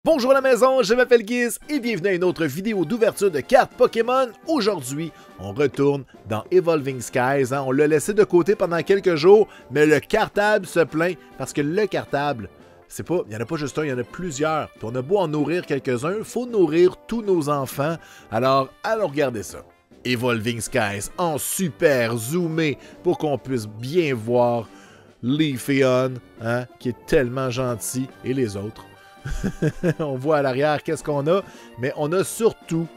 Bonjour à la maison, je m'appelle Guiz et bienvenue à une autre vidéo d'ouverture de cartes Pokémon. Aujourd'hui, on retourne dans Evolving Skies. On l'a laissé de côté pendant quelques jours, mais le cartable se plaint parce que le cartable, il n'y en a pas juste un, il y en a plusieurs. Puis on a beau en nourrir quelques-uns, il faut nourrir tous nos enfants. Alors, allons regarder ça. Evolving Skies en super zoomé pour qu'on puisse bien voir Leafeon, qui est tellement gentil, et les autres. On voit à l'arrière qu'est-ce qu'on a, mais on a surtout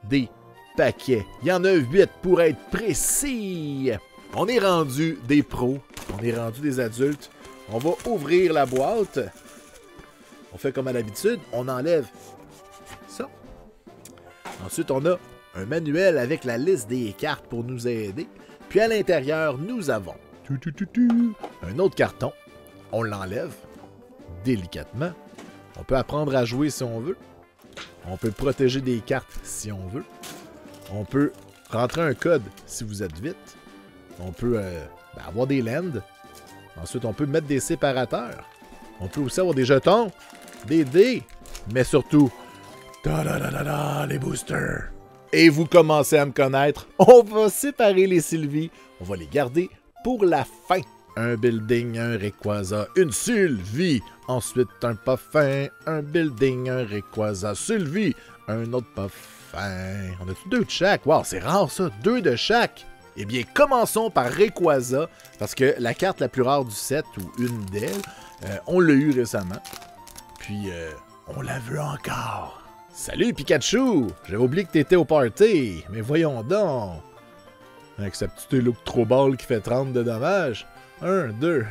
des paquets. Il y en a 8 pour être précis. On est rendu des pros, on est rendu des adultes. On va ouvrir la boîte. On fait comme à l'habitude, on enlève ça. Ensuite, on a un manuel avec la liste des cartes pour nous aider. Puis à l'intérieur, nous avons un autre carton. On l'enlève délicatement. On peut apprendre à jouer si on veut. On peut protéger des cartes si on veut. On peut rentrer un code si vous êtes vite. On peut avoir des lands. Ensuite, on peut mettre des séparateurs. On peut aussi avoir des jetons, des dés, mais surtout, les boosters. Et vous commencez à me connaître. On va séparer les Sylvie. On va les garder pour la fin. Un building, un Rayquaza, une Sylvie. Ensuite, un Puffin, un building, un Rayquaza, Sylvie, un autre Puffin. On a deux de chaque. Wow, c'est rare ça, 2 de chaque. Eh bien, commençons par Rayquaza, parce que la carte la plus rare du set, ou une d'elles, on l'a eu récemment. Puis, on la veut encore. Salut Pikachu! J'avais oublié que t'étais au party, mais voyons donc. Avec sa petite Electroball qui fait 30 de dommages. 1, 2,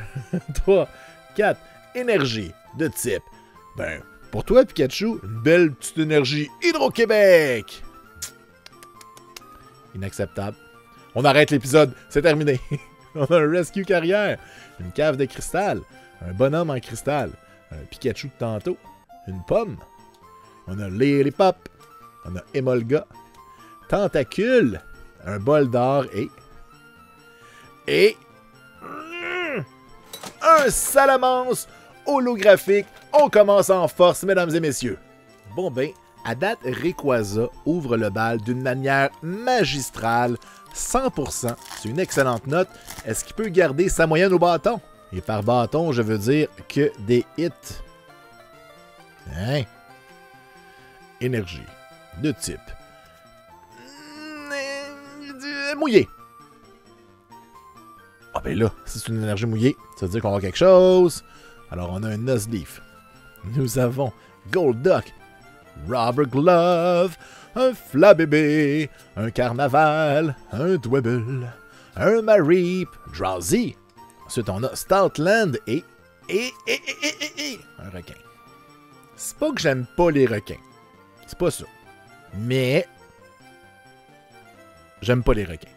3, 4. Énergie de type. Ben, pour toi, Pikachu, une belle petite énergie Hydro-Québec. Inacceptable. On arrête l'épisode, c'est terminé. On a un Rescue Carrière, une cave de cristal, un bonhomme en cristal, un Pikachu de tantôt, une pomme. On a Lilipop, on a Emolga, Tentacule, un bol d'or et un Salamence holographique. On commence en force, mesdames et messieurs. Bon ben, à date, Rayquaza ouvre le bal d'une manière magistrale. 100%, c'est une excellente note. Est-ce qu'il peut garder sa moyenne au bâton? Et par bâton, je veux dire que des hits. Hein? Énergie de type mouillé. Ah ben là, si c'est une énergie mouillée, ça veut dire qu'on va avoir quelque chose. Alors on a un Nuzleaf. Nous avons Golduck, Rubber Glove, un Flabébé, un Carnaval, un Dwebble, un Mareep, Drowsy. Ensuite on a Stoutland et un requin. C'est pas que j'aime pas les requins. C'est pas ça. Mais j'aime pas les requins.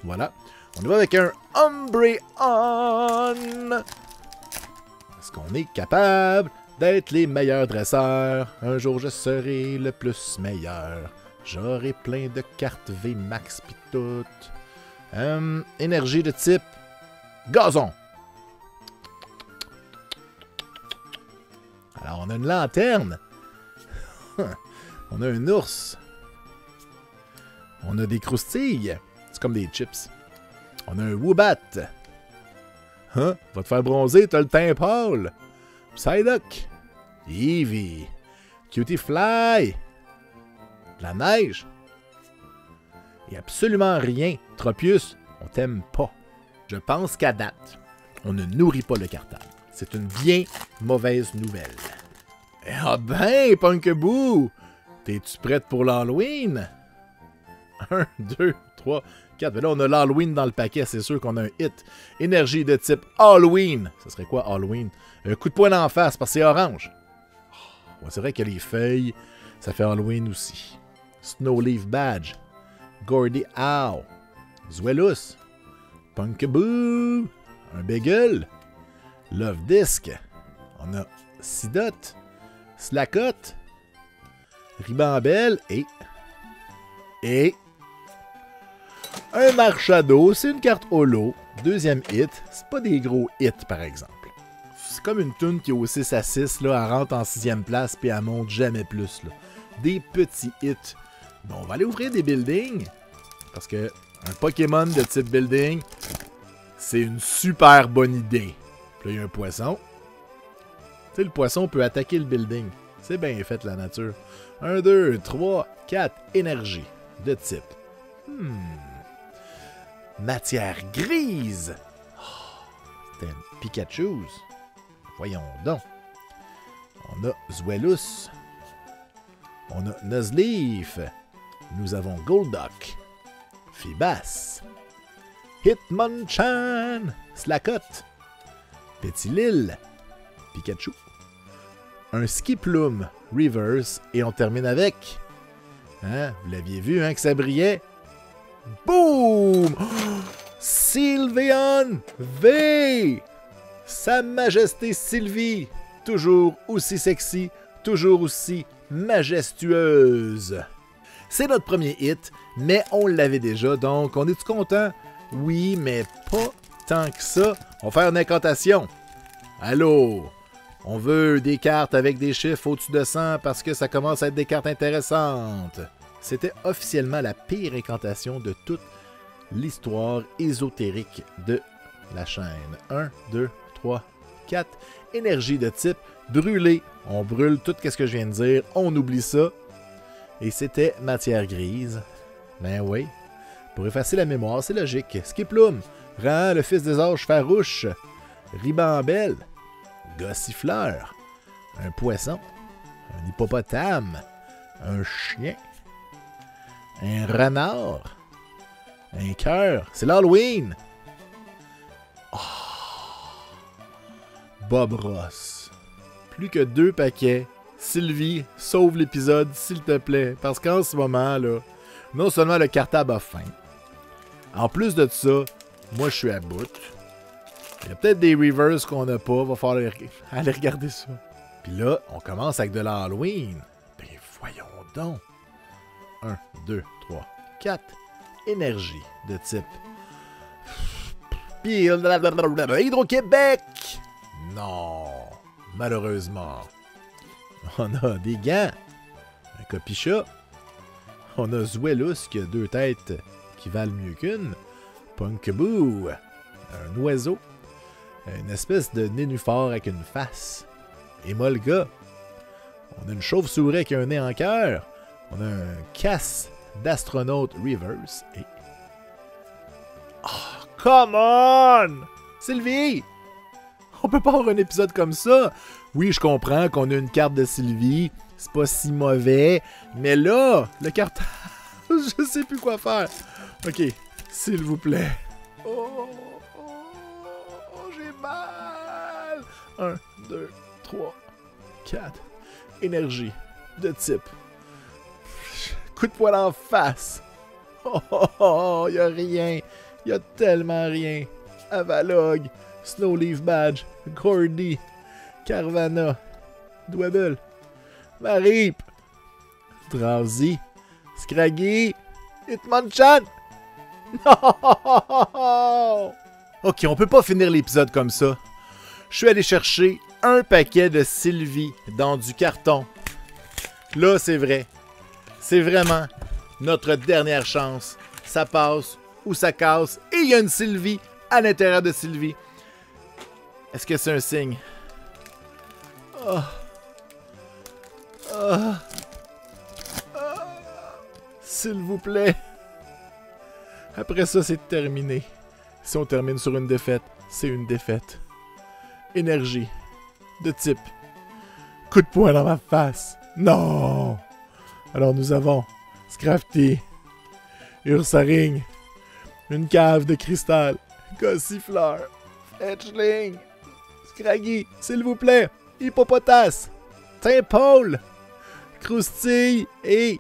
Voilà. On y va avec un Umbreon. Est-ce qu'on est capable d'être les meilleurs dresseurs? Un jour, je serai le plus meilleur. J'aurai plein de cartes VMAX pis tout. Énergie de type gazon. Alors, on a une lanterne. On a un ours. On a des croustilles. C'est comme des chips. On a un Woobat. Va te faire bronzer, t'as le teint pâle. Psyduck. Eevee. Cutie Fly. De la neige. Et absolument rien. Tropius, on t'aime pas. Je pense qu'à date, on ne nourrit pas le cartable. C'est une bien mauvaise nouvelle. Ah ben, Punkaboo! T'es-tu prête pour l'Halloween? 1, 2, 3, 4. Mais là, on a l'Halloween dans le paquet. C'est sûr qu'on a un hit. Énergie de type Halloween. Ça serait quoi, Halloween? Un coup de poing en face, parce que c'est orange. Oh, c'est vrai que les feuilles, ça fait Halloween aussi. Snowleaf Badge. Gordy Owl. Zweilous. Punkaboo. Un Bagel. Love Disc. On a Sidot. Slackot. Ribambelle et un Marshado, c'est une carte holo. Deuxième hit, c'est pas des gros hits par exemple. C'est C'est comme une toune qui est au 6 à 6, là, elle rentre en 6e place, puis elle monte jamais plus, là. Des petits hits. Bon, on va aller ouvrir des buildings, parce que un Pokémon de type building, c'est une super bonne idée. Puis là, il y a un poisson. Tu sais, le poisson peut attaquer le building. C'est bien fait, la nature. 1, 2, 3, 4, énergie de type. Matière grise. Oh, c'est un Pikachu. Voyons donc. On a Zweilous. On a Nuzleaf. Nous avons Golduck. Feebas. Hitmonchan. Slakoth. Petilil. Pikachu. Un Skiploom Reverse. Et on termine avec... Hein? Vous l'aviez vu, hein, que ça brillait? Boum! Oh! Sylveon V! Sa Majesté Sylvie! Toujours aussi sexy, toujours aussi majestueuse. C'est notre premier hit, mais on l'avait déjà, donc on est-tu content? Oui, mais pas tant que ça. On va faire une incantation. Allô? On veut des cartes avec des chiffres au-dessus de 100 parce que ça commence à être des cartes intéressantes. C'était officiellement la pire incantation de toute l'histoire ésotérique de la chaîne. 1, 2, 3, 4. Énergie de type brûlée. On brûle tout ce que je viens de dire. On oublie ça. Et c'était matière grise. Ben oui. Pour effacer la mémoire, c'est logique. Skiploom. Rend le fils des orges farouche. Ribambelle. Gossifleur. Un poisson. Un hippopotame. Un chien. Un renard. Un cœur. C'est l'Halloween. Oh. Bob Ross. Plus que 2 paquets. Sylvie, sauve l'épisode, s'il te plaît. Parce qu'en ce moment, là, non seulement le cartable a faim. En plus de ça, moi, je suis à bout. Il y a peut-être des reverse qu'on n'a pas. Va falloir aller regarder ça. Puis là, on commence avec de l'Halloween. Ben, voyons donc. 1, 2, 3, 4. Énergie de type Hydro-Québec. Non, malheureusement. On a des gants. Un Copicha. On a Zweilous qui a 2 têtes qui valent mieux qu'une. Punkaboo. Un oiseau. Une espèce de nénuphar avec une face. Emolga. On a une chauve-souris avec un nez en cœur. On a un casse d'astronaute reverse. Et... oh, come on! Sylvie! On peut pas avoir un épisode comme ça. Oui, je comprends qu'on a une carte de Sylvie. C'est pas si mauvais. Mais là, le cartable, je sais plus quoi faire. Ok, s'il vous plaît. Oh, j'ai mal. 1, 2, 3, 4. Énergie de type. Coup de poing en face. Oh, y a rien. Y a tellement rien. Avalog, Snowleaf Badge, Gordy, Carvana, Dwebble, Marip, Drowsy, Scraggy, Hitmonchan. Non! Ok, on peut pas finir l'épisode comme ça. Je suis allé chercher un paquet de Sylvie dans du carton. Là, c'est vrai. C'est vraiment notre dernière chance. Ça passe ou ça casse. Et il y a une Sylvie à l'intérieur de Sylvie. Est-ce que c'est un signe? Oh. Oh. Oh. S'il vous plaît. Après ça, c'est terminé. Si on termine sur une défaite, c'est une défaite. Énergie. De type. Coup de poing dans ma face. Non! Alors nous avons Scrafty, Ursaring, une cave de cristal, Gossifleur, Fletchling, Scraggy, s'il vous plaît, Hippopotas, Taimpole, Croustille et...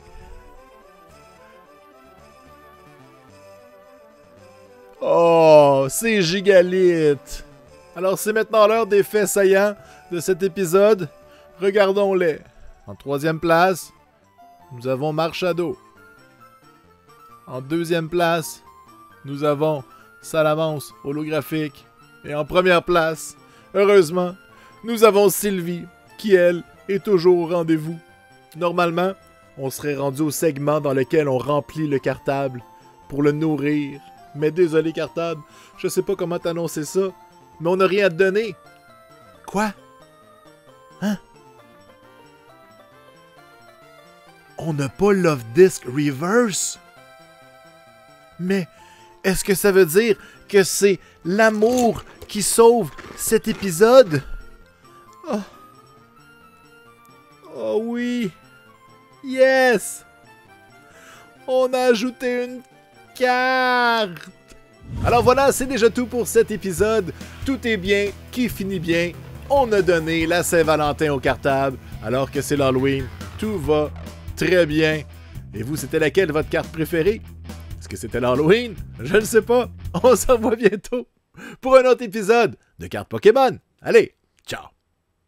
oh, c'est Gigalith! Alors c'est maintenant l'heure des faits saillants de cet épisode. Regardons-les. En 3e place, nous avons Marshado. En 2e place, nous avons Salamence holographique. Et en 1re place, heureusement, Nous avons Sylvie, qui, elle, est toujours au rendez-vous. Normalement, on serait rendu au segment dans lequel on remplit le cartable pour le nourrir. Mais désolé, cartable, je sais pas comment t'annoncer ça, mais on n'a rien à te donner. Quoi? Hein? On n'a pas Love Disc Reverse? Mais est-ce que ça veut dire que c'est l'amour qui sauve cet épisode? Oh. Oh oui! Yes! On a ajouté une carte! Alors voilà, c'est déjà tout pour cet épisode. Tout est bien, qui finit bien. On a donné la Saint-Valentin au cartable, alors que c'est l'Halloween. Tout va très bien. Et vous, c'était laquelle votre carte préférée? Est-ce que c'était l'Halloween? Je ne sais pas. On se revoit bientôt pour un autre épisode de Cartes Pokémon. Allez, ciao!